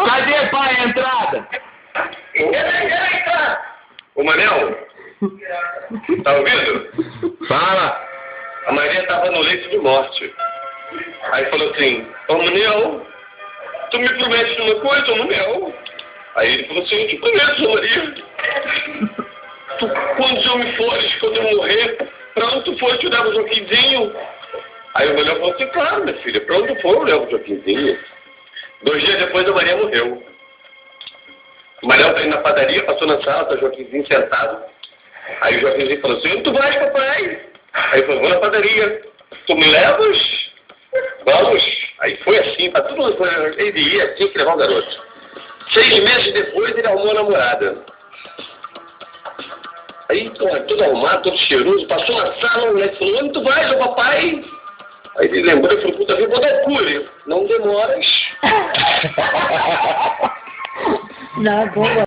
Cadê, pai, a entrada? Ô, Manel, tá ouvindo? Fala. A Maria tava no leito de morte. Aí falou assim, ô Manel, tu me prometes uma coisa, Manel? Aí ele falou assim, eu te prometo, Maria. Tu, quando eu me fores, quando eu morrer, pra onde tu for, te dava o Joaquinzinho? Aí o Manel falou assim, claro, minha filha, pra onde tu for, eu levo o Joaquinzinho. 2 dias depois a Maria morreu. O Manel tá indo na padaria, passou na sala, tá o Joaquinzinho sentado. Aí o Joaquinzinho falou assim, onde tu vais, papai? Aí ele falou, vou na padaria. Tu me levas? Vamos. Aí foi assim, pra tudo. Ele ia, tinha que levar o garoto. 6 meses depois ele arrumou a namorada. Aí, todo arrumado, todo cheiroso, passou na sala, o moleque falou, onde tu vais, ô papai? Aí ele lembrou e falou, puta vida, vou dar o cure. Não demoras. Não, boa.